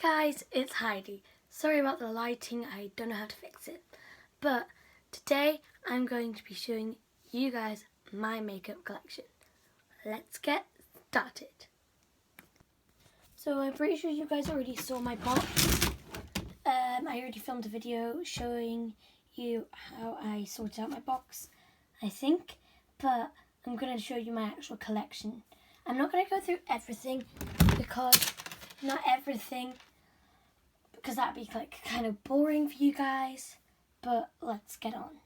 guys, it's Heidi. Sorry about the lighting, I don't know how to fix it. But today I'm going to be showing you guys my makeup collection. Let's get started. So I'm pretty sure you guys already saw my box. I already filmed a video showing you how I sorted out my box, I think. But I'm going to show you my actual collection. I'm not going to go through everything because that'd be kind of boring for you guys, but let's get on.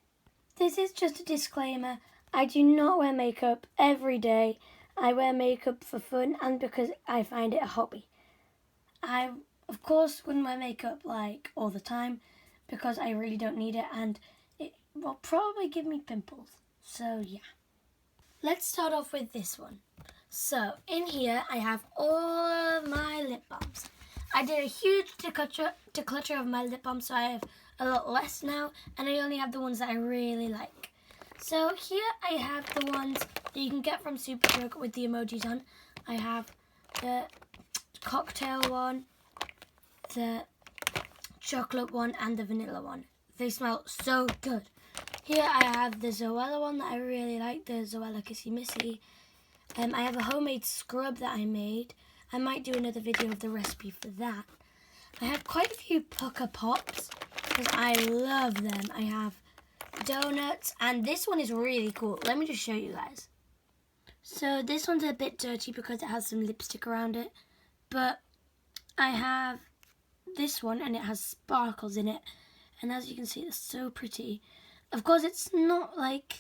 This is just a disclaimer. I do not wear makeup every day. I wear makeup for fun and because I find it a hobby. I, of course, wouldn't wear makeup all the time because I really don't need it and it will probably give me pimples. So yeah. Let's start off with this one. So in here I have all of my lip balms. I did a huge declutter of my lip balm, so I have a lot less now, and I only have the ones that I really like. So here I have the ones that you can get from Superdrug with the emojis on. I have the cocktail one, the chocolate one, and the vanilla one. They smell so good. Here I have the Zoella one that I really like, the Zoella Kissy Missy. I have a homemade scrub that I made. I might do another video of the recipe for that. I have quite a few pucker pops because I love them. I have donuts and this one is really cool. Let me just show you guys. So this one's a bit dirty because it has some lipstick around it. But I have this one and it has sparkles in it. And as you can see, it's so pretty. Of course, it's not it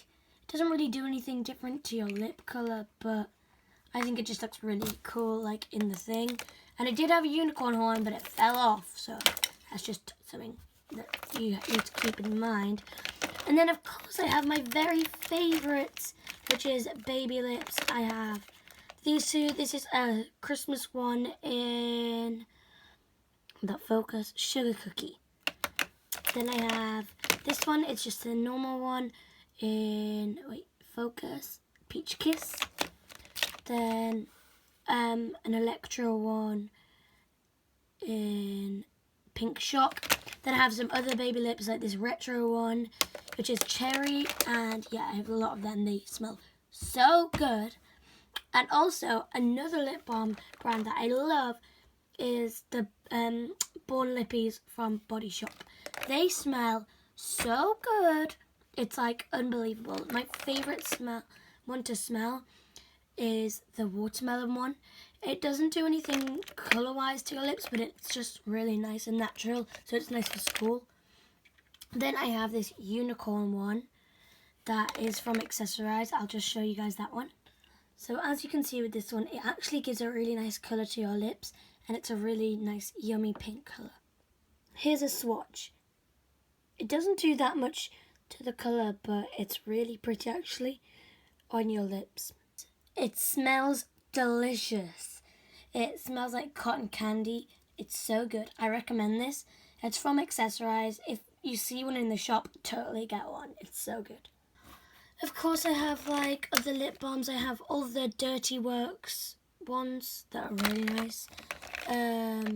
doesn't really do anything different to your lip colour, but I think it just looks really cool, in the thing. And it did have a unicorn horn, but it fell off, so that's just something that you need to keep in mind. And then, of course, I have my very favourites, which is Baby Lips. I have these two. This is a Christmas one in, that focus, Sugar Cookie. Then I have this one. It's just a normal one in, focus, Peach Kiss. Then an Electro one in Pink Shock. Then I have some other Baby Lips like this retro one, which is Cherry. And yeah, I have a lot of them. They smell so good. And also another lip balm brand that I love is the Born Lippies from Body Shop. They smell so good. It's unbelievable. My favourite one to smell is the watermelon one. It doesn't do anything colour-wise to your lips, but it's just really nice and natural, so it's nice for school. Then I have this unicorn one that is from Accessorize. I'll just show you guys that one. So as you can see with this one, it actually gives a really nice colour to your lips, and it's a really nice yummy pink colour. Here's a swatch. It doesn't do that much to the colour, but it's really pretty actually on your lips. It smells delicious. It smells like cotton candy. It's so good. I recommend this. It's from Accessorize. If you see one in the shop, totally get one. It's so good. Of course, I have other lip balms. I have all the Dirty Works ones that are really nice.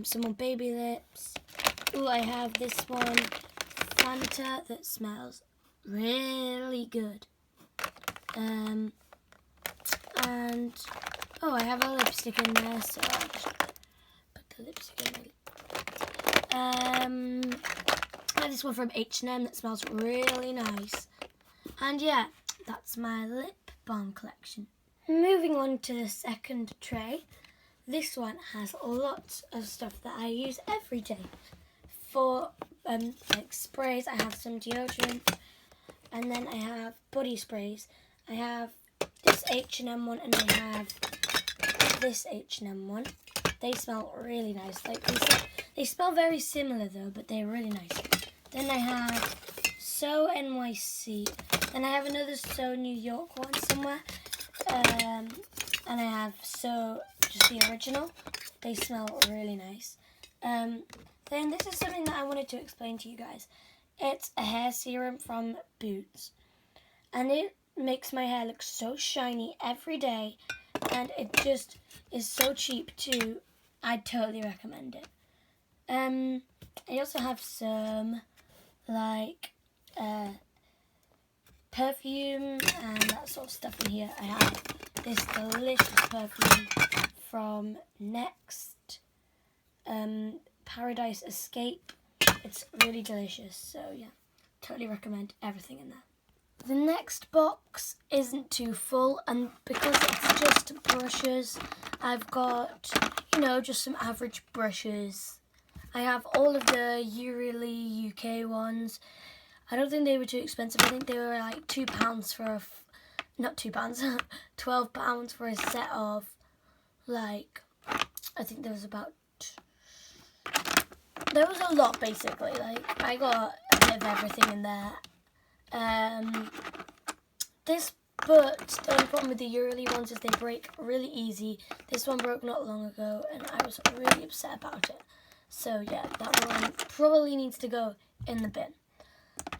Some more Baby Lips. Ooh, I have this one, Fanta, that smells really good. And I have a lipstick in there, so I'll just put the lipstick in my lip. I have this one from H&M that smells really nice. And yeah, that's my lip balm collection. Moving on to the second tray. This one has lots of stuff that I use every day. For sprays, I have some deodorant, and then I have body sprays. I have this H&M one, and I have this H&M one. They smell really nice. They smell very similar though, but they're really nice. Then I have So NYC. Then I have another So New York one somewhere. And I have So just the original. They smell really nice. Then this is something that I wanted to explain to you guys. It's a hair serum from Boots. And it makes my hair look so shiny every day. And it just is so cheap too. I totally recommend it. I also have some like perfume and that sort of stuff in here. I have this delicious perfume from Next, Paradise Escape. It's really delicious, so yeah, totally recommend everything in there. The next box isn't too full, and because it's just brushes, I've got, just some average brushes. I have all of the Urally UK ones. I don't think they were too expensive. I think they were like £2 for not £2, £12 for a set of, like, I think there was a lot basically. Like, I got a bit of everything in there. But the only problem with the Urally ones is they break really easy. This one broke not long ago and I was really upset about it. So yeah, that one probably needs to go in the bin.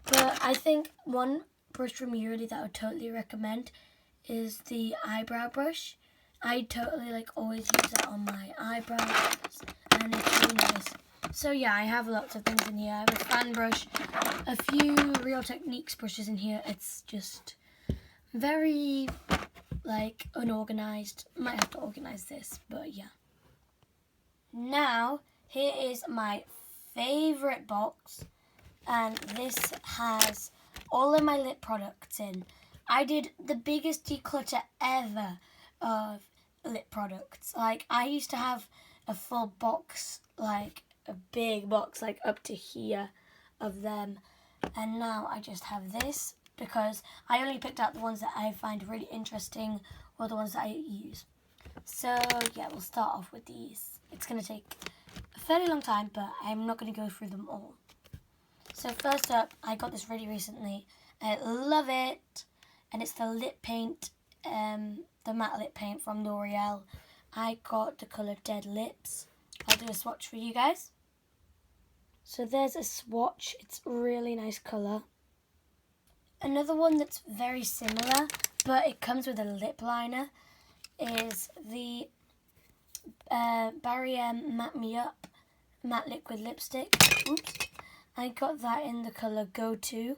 But I think one brush from Urally that I would totally recommend is the eyebrow brush. I totally always use that on my eyebrows and it's really nice. So yeah, I have lots of things in here. I have a fan brush, a few Real Techniques brushes in here. It's just very unorganized. Might have to organize this, but yeah. Now, here is my favorite box, and this has all of my lip products in. I did the biggest declutter ever of lip products. I used to have a full box, a big box, up to here of them. And now I just have this because I only picked out the ones that I find really interesting or the ones that I use. So yeah, we'll start off with these. It's going to take a fairly long time, but I'm not going to go through them all. So first up, I got this really recently. I love it. And it's the lip paint, the matte lip paint from L'Oreal. I got the colour Dead Lips. I'll do a swatch for you guys. So there's a swatch. It's a really nice colour. Another one that's very similar, but it comes with a lip liner, is the Barrier Matte Me Up Matte Liquid Lipstick. Oops. I got that in the colour Go To.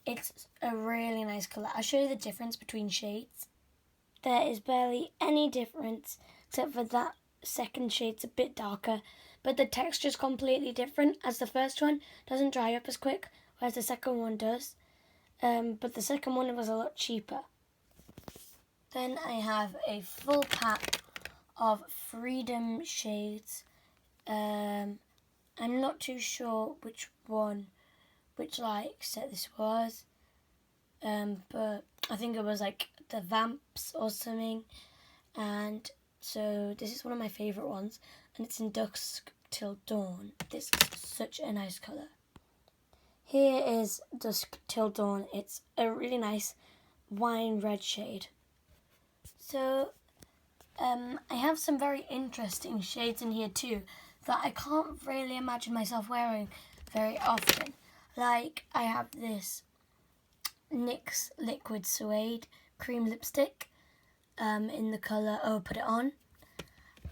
It's a really nice colour. I'll show you the difference between shades. There is barely any difference except for that second shade's a bit darker, but the texture's completely different, as the first one doesn't dry up as quick, whereas the second one does. But the second one was a lot cheaper. Then I have a full pack of Freedom shades. I'm not too sure which set this was. But I think it was the Vamps or something. And so this is one of my favourite ones, and it's in Dusk Till Dawn. This is such a nice colour. Here is Dusk Till Dawn. It's a really nice wine red shade. So I have some very interesting shades in here too that I can't really imagine myself wearing very often. I have this NYX Liquid Suede cream lipstick in the colour Oh Put It On.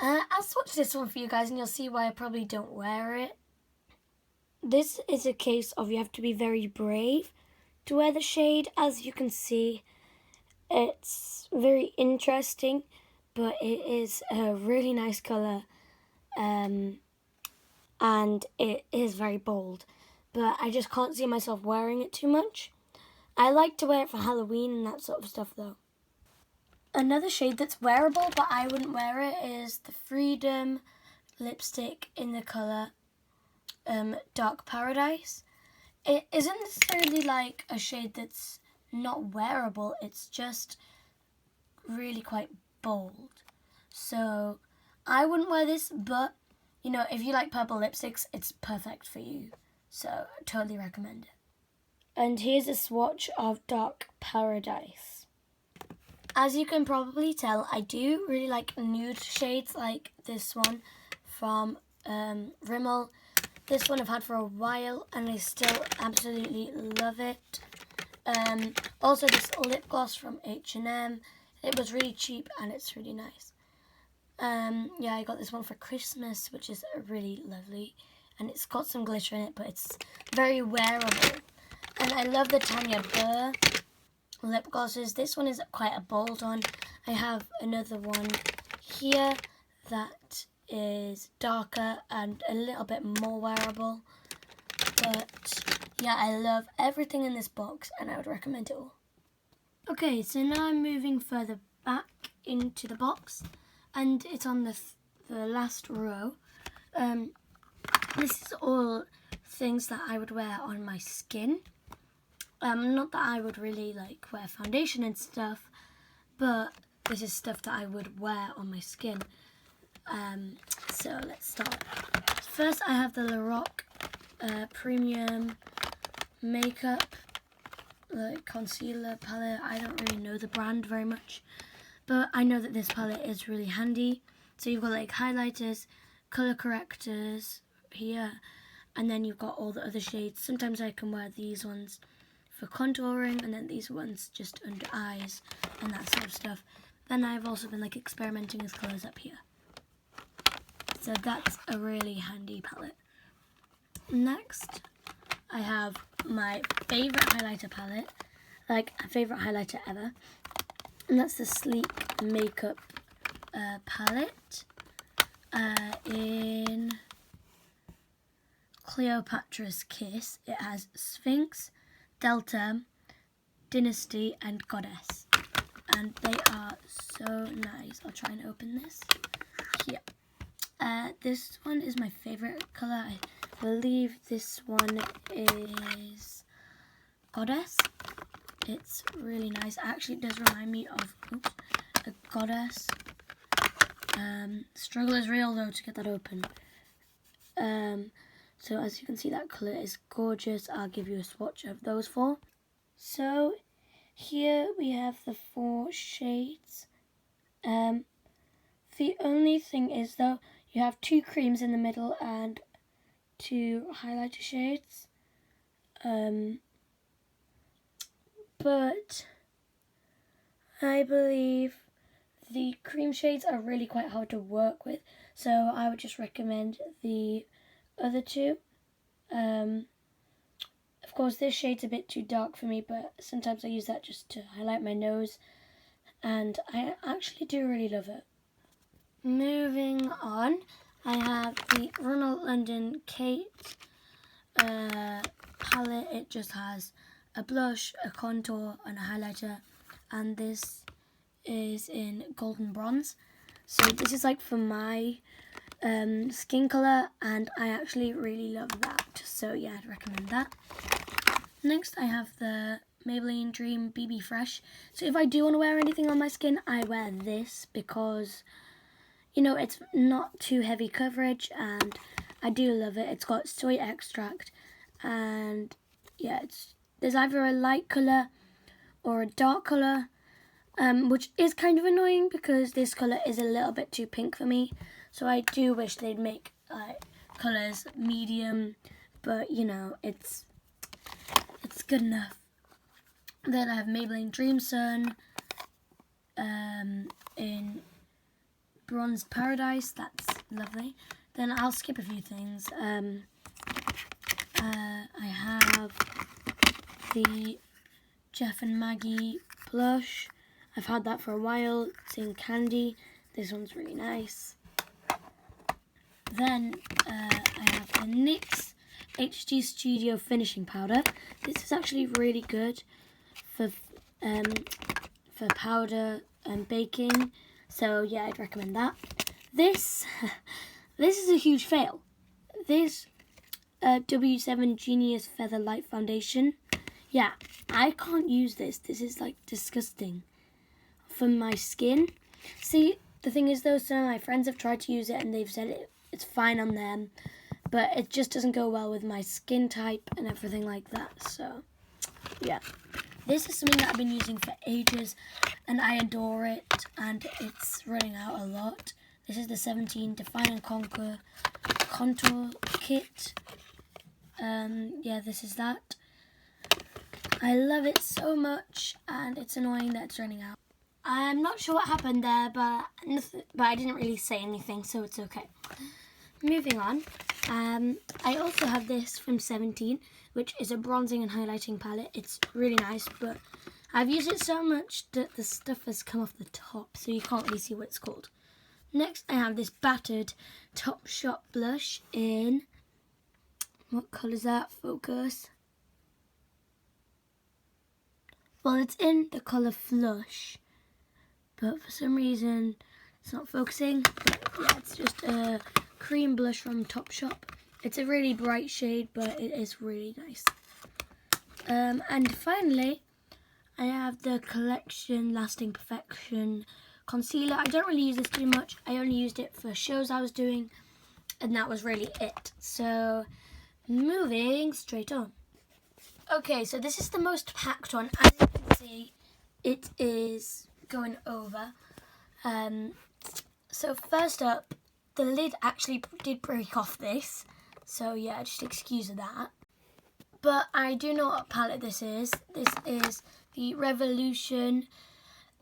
I'll swatch this one for you guys and you'll see why I probably don't wear it. This is a case of you have to be very brave to wear the shade. As you can see, it's very interesting, but it is a really nice colour, and it is very bold, but I just can't see myself wearing it too much. I like to wear it for Halloween and that sort of stuff though. Another shade that's wearable but I wouldn't wear it is the Freedom lipstick in the colour Dark Paradise. It isn't necessarily a shade that's not wearable, it's just really quite bold. So I wouldn't wear this, but if you like purple lipsticks, it's perfect for you. So I totally recommend it. And here's a swatch of Dark Paradise. As you can probably tell, I do really like nude shades like this one from Rimmel. This one I've had for a while and I still absolutely love it. Also this lip gloss from H&M. It was really cheap and it's really nice. Yeah, I got this one for Christmas, which is really lovely. and it's got some glitter in it, but it's very wearable. And I love the Tanya Burr lip glosses. This one is quite a bold one. I have another one here that is darker and a little bit more wearable. But yeah, I love everything in this box and I would recommend it all. Okay, so now I'm moving further back into the box and it's on the last row. This is all things that I would wear on my skin. Not that I would really like wear foundation and stuff, but this is stuff that I would wear on my skin. So let's start. First I have the Lorac Premium Makeup concealer palette. I don't really know the brand very much, but I know that this palette is really handy. So you've got like highlighters, colour correctors here, and then you've got all the other shades. Sometimes I can wear these ones for contouring, and then these ones just under eyes and that sort of stuff. Then I've also been like experimenting with colours up here. So that's a really handy palette. Next, I have my favourite highlighter palette, like a favourite highlighter ever, and that's the Sleek Makeup palette in Cleopatra's Kiss. It has Sphinx, Delta, Dynasty and Goddess, and they are so nice. I'll try and open this here. This one is my favourite colour. I believe this one is Goddess. It's really nice. Actually, it does remind me of a Goddess. Struggle is real though to get that open. So as you can see, that colour is gorgeous. I'll give you a swatch of those four. So here we have the 4 shades. The only thing is though, you have 2 creams in the middle and 2 highlighter shades. But I believe the cream shades are really quite hard to work with, so I would just recommend the other 2. Of course, this shade's a bit too dark for me, but sometimes I use that just to highlight my nose, and I actually do really love it. Moving on, I have the Ronald London Kate palette. It just has a blush, a contour and a highlighter, and this is in golden bronze. So this is like for my skin colour, and I actually really love that, so yeah, I'd recommend that. Next I have the Maybelline Dream BB Fresh. So if I do want to wear anything on my skin, I wear this because, you know, it's not too heavy coverage and I do love it. It's got soy extract, and yeah, there's either a light colour or a dark colour, which is kind of annoying because this colour is a little bit too pink for me. So I do wish they'd make colours medium, but you know, it's good enough. Then I have Maybelline Dream Sun in Bronze Paradise. That's lovely. Then I'll skip a few things. I have the Jeff and Maggie blush. I've had that for a while. It's in Candy. This one's really nice. Then I have the NYX HD Studio Finishing Powder. This is actually really good for powder and baking. So yeah, I'd recommend that. This is a huge fail. This W7 Genius Feather Light Foundation. Yeah, I can't use this. This is like disgusting for my skin. See, the thing is though, some of my friends have tried to use it and they've said it's fine on them, but it just doesn't go well with my skin type and everything like that. So yeah, this is something that I've been using for ages and I adore it, and it's running out a lot. This is the 17 Define and Conquer Contour Kit. Yeah, this is that. I love it so much, and it's annoying that it's running out. I'm not sure what happened there, but I didn't really say anything, so it's okay. moving on. I also have this from 17, which is a bronzing and highlighting palette. It's really nice, but I've used it so much that the stuff has come off the top, so you can't really see what it's called. Next, I have this battered Topshop blush in, what colour is that? Focus. Well, it's in the colour Flush, but for some reason it's not focusing. But yeah, it's just a cream blush from Topshop. It's a really bright shade, but it is really nice. And finally, I have the Collection Lasting Perfection concealer. I don't really use this too much. I only used it for shows I was doing, and that was really it. So, moving straight on. Okay, so this is the most packed one. As you can see, it is going over. So first up, the lid actually did break off this. So yeah, just excuse that. But I do know what palette this is. This is the Revolution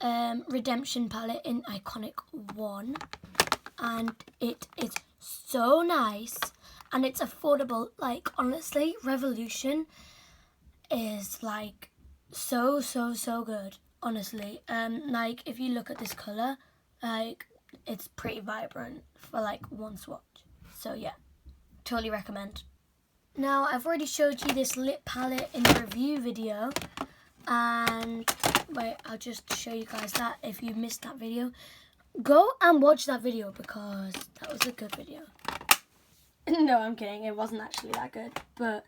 Redemption palette in Iconic 1. And it is so nice. And it's affordable. Like, honestly, Revolution is like so good, honestly. Like, if you look at this colour, like, it's pretty vibrant for like one swatch. So yeah, totally recommend. Now, I've already showed you this lip palette in the review video, and wait, I'll just show you guys that. If you missed that video, go and watch that video because that was a good video. No, I'm kidding, it wasn't actually that good, but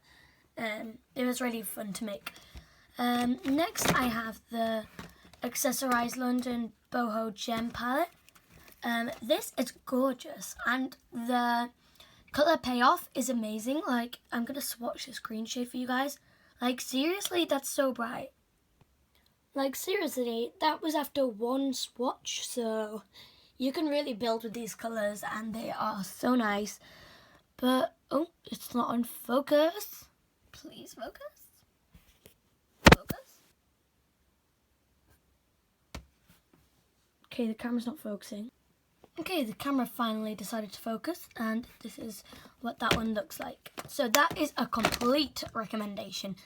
it was really fun to make. Next, I have the Accessorize London Boho Gem palette. This is gorgeous, and the colour payoff is amazing. Like, I'm going to swatch the screen shade for you guys. Like, seriously, that's so bright. Like, seriously, that was after one swatch, so you can really build with these colours, and they are so nice. But, oh, it's not on focus. Please focus. Focus. Okay, the camera's not focusing. Okay, the camera finally decided to focus, and this is what that one looks like. So that is a complete recommendation.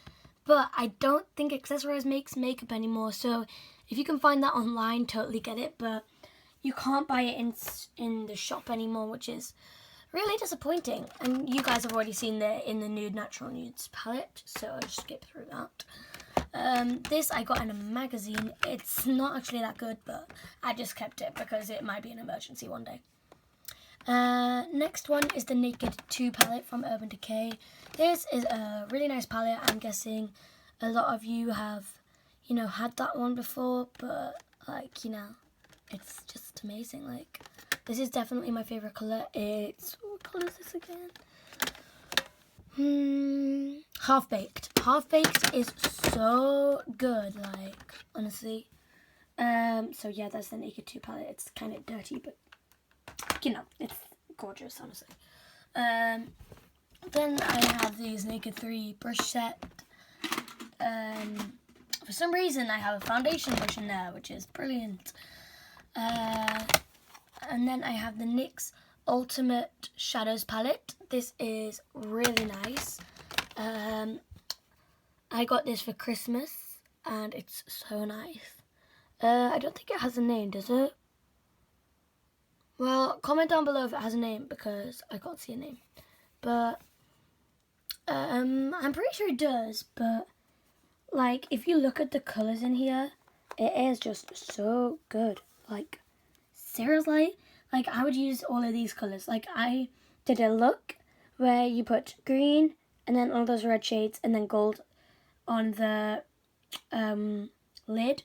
But I don't think Accessorize makes makeup anymore, so if you can find that online, totally get it. But you can't buy it in the shop anymore, which is really disappointing. And you guys have already seen the in the Nude Natural Nudes palette, so I'll just skip through that. This I got in a magazine. It's not actually that good, but I just kept it because it might be an emergency one day. Next one is the Naked 2 palette from Urban Decay. This is a really nice palette. I'm guessing a lot of you have, had that one before, but like, it's just amazing. Like, this is definitely my favourite colour. It's, what colour is this again? Half Baked. Half Baked is so good, like, honestly. So yeah, that's the Naked 2 palette. It's kind of dirty, but it's gorgeous, honestly. Then I have these Naked 3 brush set. For some reason I have a foundation brush in there, which is brilliant. And then I have the NYX Ultimate Shadows palette. This is really nice. I got this for Christmas, and it's so nice. I don't think it has a name, does it? Well, comment down below if it has a name, because I can't see a name. But I'm pretty sure it does, but like, if you look at the colours in here, it is just so good. Like, seriously, like, I would use all of these colours. Like, I did a look where you put green and then all those red shades and then gold on the lid,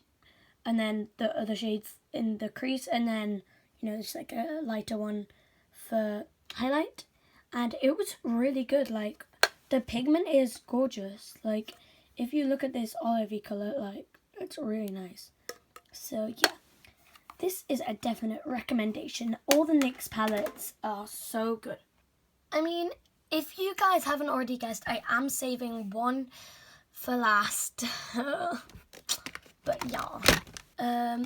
and then the other shades in the crease, and then just like a lighter one for highlight. And it was really good. Like, the pigment is gorgeous. Like, if you look at this olivey colour, like, it's really nice. So yeah, this is a definite recommendation. All the NYX palettes are so good. I mean, if you guys haven't already guessed, I am saving one for last. But yeah,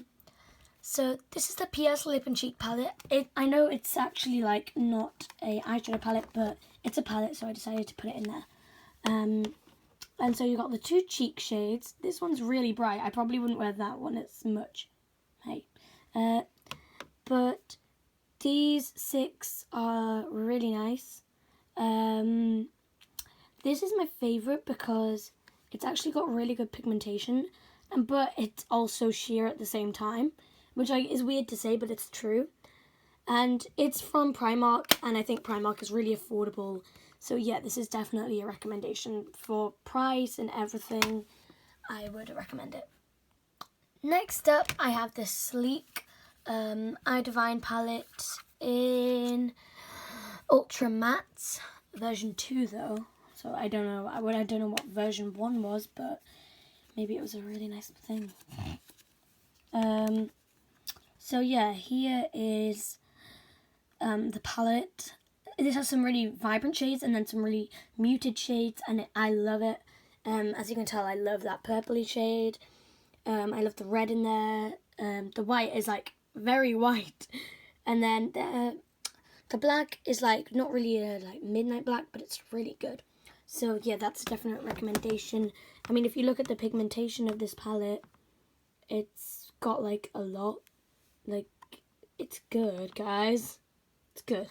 So this is the PS Lip and Cheek palette. I know it's actually like not a eyeshadow palette, but it's a palette, so I decided to put it in there. And so you got the 2 cheek shades. This one's really bright. I probably wouldn't wear that one as much. Hey. But these 6 are really nice. This is my favourite because it's actually got really good pigmentation, but it's also sheer at the same time, which is weird to say, but it's true. And it's from Primark, and I think Primark is really affordable. So yeah, this is definitely a recommendation for price and everything. I would recommend it. Next up, I have this sleek Eye Divine palette in Ultra Matte version 2 though. So I don't know. I don't know what version 1 was, but maybe it was a really nice thing. So yeah, here is the palette. This has some really vibrant shades and then some really muted shades, and I love it. As you can tell, I love that purpley shade. I love the red in there. The white is like very white, and then the black is like not really a like midnight black, but it's really good. So yeah, that's a definite recommendation. I mean, if you look at the pigmentation of this palette, it's got like a lot. Like, it's good, guys. It's good.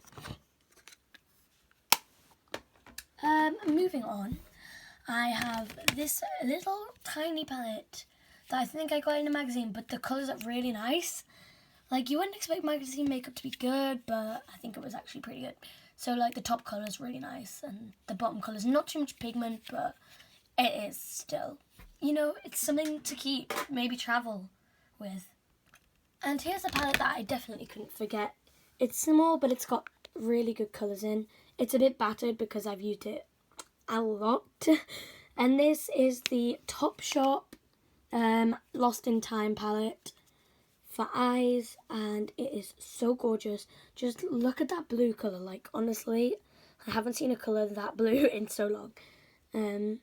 Moving on, I have this little tiny palette that I think I got in a magazine, but the colours are really nice. Like, you wouldn't expect magazine makeup to be good, but I think it was actually pretty good. So, like, the top colour is really nice, and the bottom colour is not too much pigment, but it is still, you know, it's something to keep, maybe travel with. And here's a palette that I definitely couldn't forget. It's small, but it's got really good colours in. It's a bit battered because I've used it a lot. And this is the Topshop Lost in Time palette for eyes, and it is so gorgeous. Just look at that blue colour. Like, honestly, I haven't seen a colour that blue in so long. And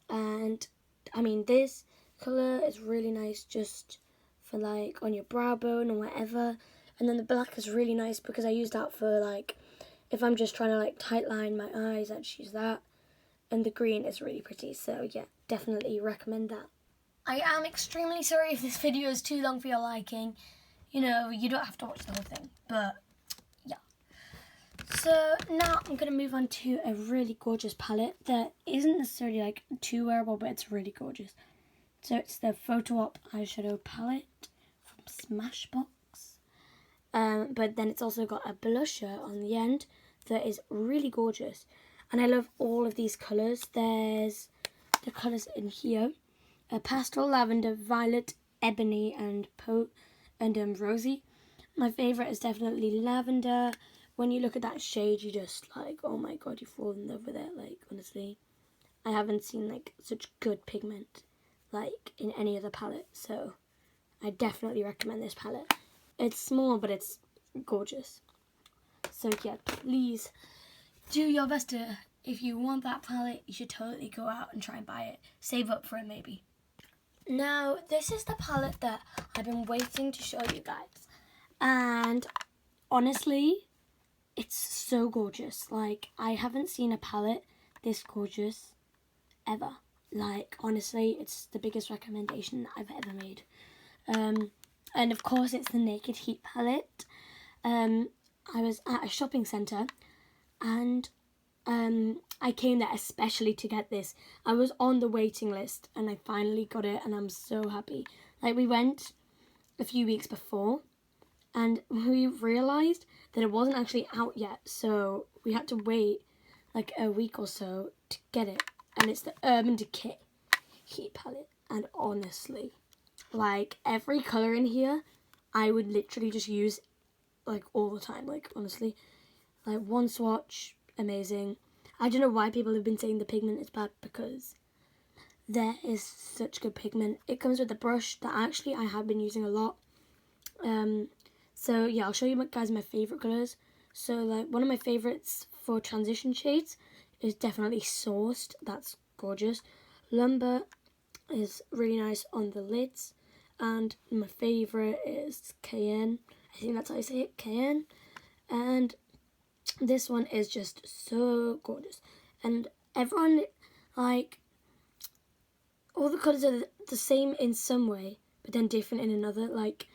I mean, this colour is really nice just for like on your brow bone or whatever. And then the black is really nice because I use that for like if I'm just trying to like tight line my eyes, I just use that. And the green is really pretty, so yeah, definitely recommend that. I am extremely sorry if this video is too long for your liking. You know, you don't have to watch the whole thing, but yeah. So now I'm going to move on to a really gorgeous palette that isn't necessarily like too wearable, but it's really gorgeous. So it's the Photo Op eyeshadow palette from Smashbox. But then it's also got a blusher on the end that is really gorgeous. And I love all of these colours. There's the colours in here. Pastel, lavender, violet, ebony, and rosy. My favourite is definitely lavender. When you look at that shade, you just like, oh my god, you fall in love with it. Like, honestly, I haven't seen like such good pigment like in any other palette. So I definitely recommend this palette. It's small, but it's gorgeous. So yeah, please do your best to, if you want that palette, you should totally go out and try and buy it. Save up for it maybe. Now, this is the palette that I've been waiting to show you guys. And honestly, it's so gorgeous. Like, I haven't seen a palette this gorgeous ever. Like, honestly, it's the biggest recommendation I've ever made. And of course, it's the Naked Heat palette. I was at a shopping centre and I came there especially to get this. I was on the waiting list and I finally got it and I'm so happy. Like, we went a few weeks before and we realised that it wasn't actually out yet, so we had to wait like a week or so to get it. And it's the Urban Decay Heat palette, and honestly, like, every colour in here I would literally just use like all the time. Like, honestly, like one swatch, amazing. I don't know why people have been saying the pigment is bad, because there is such good pigment. It comes with a brush that actually I have been using a lot. So yeah, I'll show you guys my favourite colours. So like one of my favourites for transition shades is definitely Sourced. That's gorgeous. Lumber is really nice on the lids. and my favourite is Cayenne. I think that's how you say it, Cayenne. And this one is just so gorgeous. And everyone, like, all the colours are the same in some way, but then different in another. Like,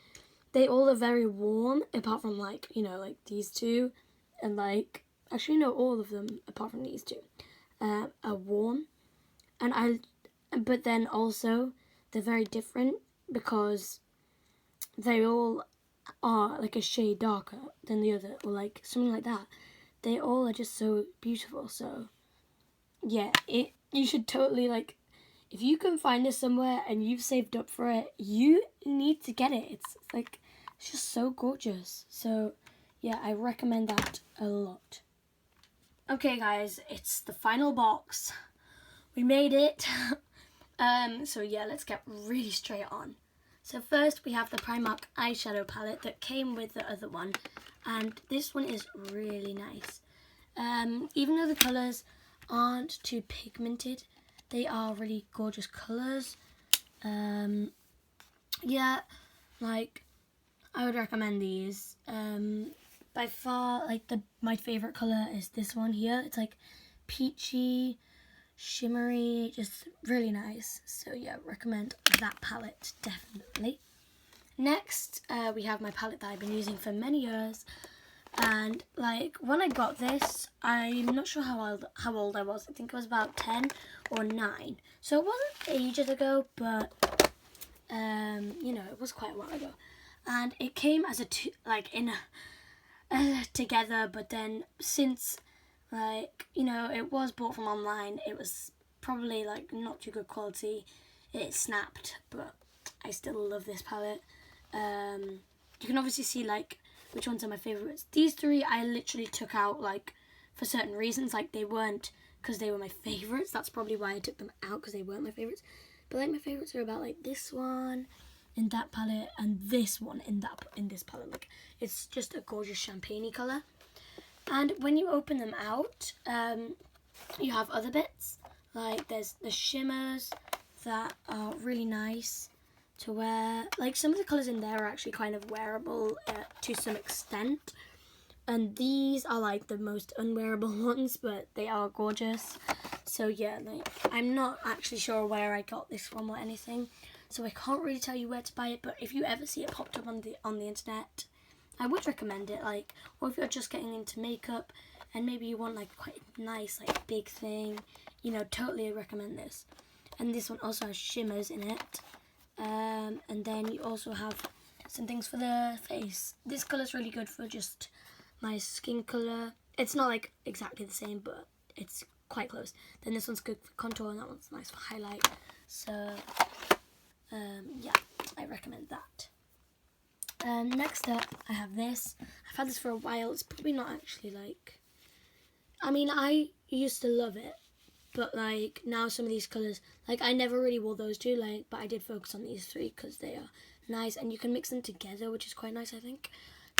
they all are very warm, apart from, like, you know, like these two. And, like, actually, no, all of them, apart from these two, are warm. But then also, they're very different because they all are, like, a shade darker than the other, or, like, something like that. They all are just so beautiful, so, yeah, you should totally, like, if you can find this somewhere and you've saved up for it, you need to get it. It's like, it's just so gorgeous. So, yeah, I recommend that a lot. Okay, guys, it's the final box. We made it. So, yeah, let's get really straight on. So, first we have the Primark eyeshadow palette that came with the other one. And this one is really nice. Even though the colours aren't too pigmented, they are really gorgeous colours. Yeah, like, I would recommend these. By far, like, my favourite colour is this one here. It's like peachy, shimmery, just really nice. So yeah, recommend that palette, definitely. Next, we have my palette that I've been using for many years. And, like, when I got this, I'm not sure how old I was. I think I was about 10 or 9. So it wasn't ages ago, but, you know, it was quite a while ago. And it came as together, but then since, like, you know, it was bought from online, it was probably, like, not too good quality. It snapped, but I still love this palette. You can obviously see, like, which ones are my favourites. These three I literally took out, like, for certain reasons. Like, they weren't because they were my favourites. That's probably why I took them out, because they weren't my favourites. But, like, my favourites are about, like, this one in that palette and this one in this palette. Like, it's just a gorgeous champagne-y colour. And when you open them out, you have other bits. Like, there's the shimmers that are really nice to wear. Like, some of the colours in there are actually kind of wearable to some extent. And these are, like, the most unwearable ones, but they are gorgeous. So, yeah, like, I'm not actually sure where I got this from or anything. So I can't really tell you where to buy it, but if you ever see it popped up on the internet, I would recommend it. Like, or if you're just getting into makeup and maybe you want, like, quite a nice, like, big thing, you know, totally recommend this. And this one also has shimmers in it. And then you also have some things for the face. This colour's really good for just my skin colour. It's not, like, exactly the same, but it's quite close. Then this one's good for contour, and that one's nice for highlight. So, yeah, I recommend that. Next up, I have this. I've had this for a while. It's probably not actually, like, I mean, I used to love it, but, like, now some of these colours, like, I never really wore those two, like, but I did focus on these three because they are nice, and you can mix them together, which is quite nice, I think.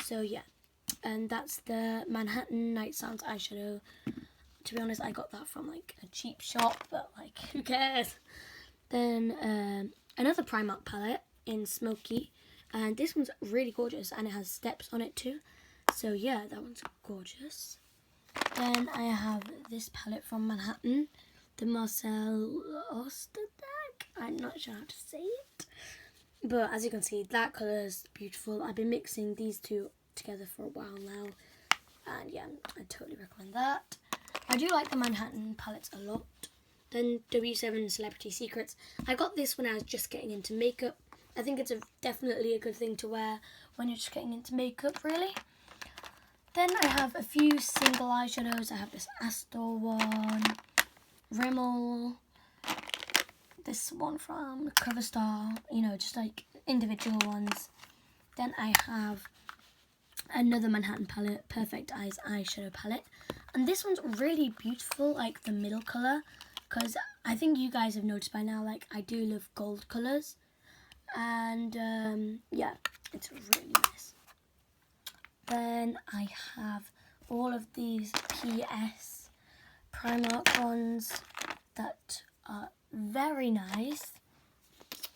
So, yeah, and that's the Manhattan Night Sounds eyeshadow. To be honest, I got that from, like, a cheap shop, but, like, who cares? Then, another Primark palette in Smoky, and this one's really gorgeous, and it has steps on it too. So, yeah, that one's gorgeous. Then I have this palette from Manhattan, the Marcel Ostertag. I'm not sure how to say it. But as you can see, that colour is beautiful. I've been mixing these two together for a while now. And yeah, I totally recommend that. I do like the Manhattan palettes a lot. Then W7 Celebrity Secrets. I got this when I was just getting into makeup. I think it's definitely a good thing to wear when you're just getting into makeup, really. Then I have a few single eyeshadows. I have this Astor one, Rimmel, this one from Cover Star, you know, just like individual ones. Then I have another Manhattan palette, Perfect Eyes eyeshadow palette. And this one's really beautiful, like the middle colour, because I think you guys have noticed by now, like, I do love gold colours. And, yeah, it's really nice. Then I have all of these PS Primark ones that are very nice.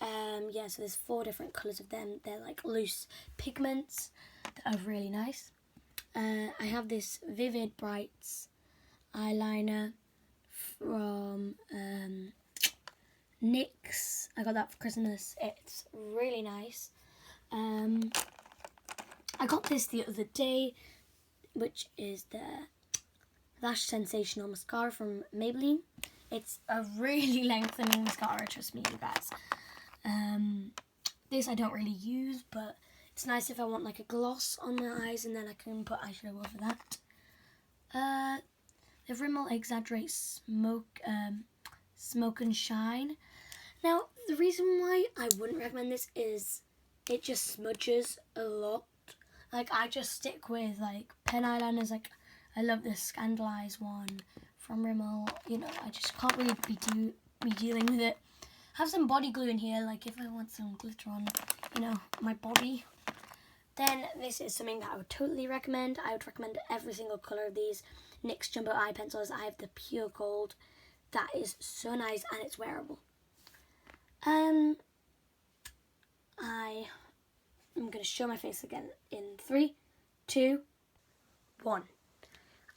Yeah, so there's 4 different colours of them. They're like loose pigments that are really nice. I have this Vivid Brights eyeliner from NYX. I got that for Christmas. It's really nice. I got this the other day, which is the Lash Sensational Mascara from Maybelline. It's a really lengthening mascara, trust me, you guys. This I don't really use, but it's nice if I want like a gloss on my eyes, and then I can put eyeshadow over that. The Rimmel Exaggerate Smoke and Shine. Now, the reason why I wouldn't recommend this is it just smudges a lot. Like, I just stick with like pen eyeliners. Like, I love this Scandalise one from Rimmel. You know, I just can't really be dealing with it. Have some body glue in here, like if I want some glitter on, you know, my body. Then this is something that I would totally recommend. I would recommend every single colour of these NYX Jumbo Eye Pencils. I have the Pure Gold. That is so nice, and it's wearable. I'm going to show my face again in 3, 2, 1.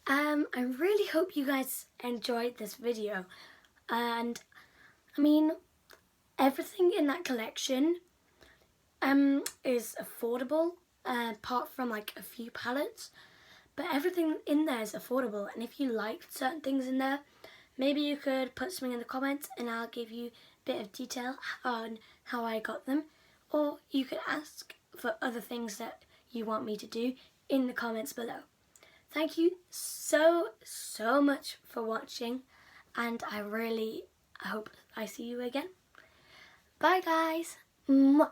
I really hope you guys enjoyed this video. And, I mean, everything in that collection is affordable, apart from like a few palettes. But everything in there is affordable, and if you liked certain things in there, maybe you could put something in the comments and I'll give you a bit of detail on how I got them. Or you could ask for other things that you want me to do in the comments below. Thank you so much for watching, and I really hope I see you again. Bye guys. Mwah.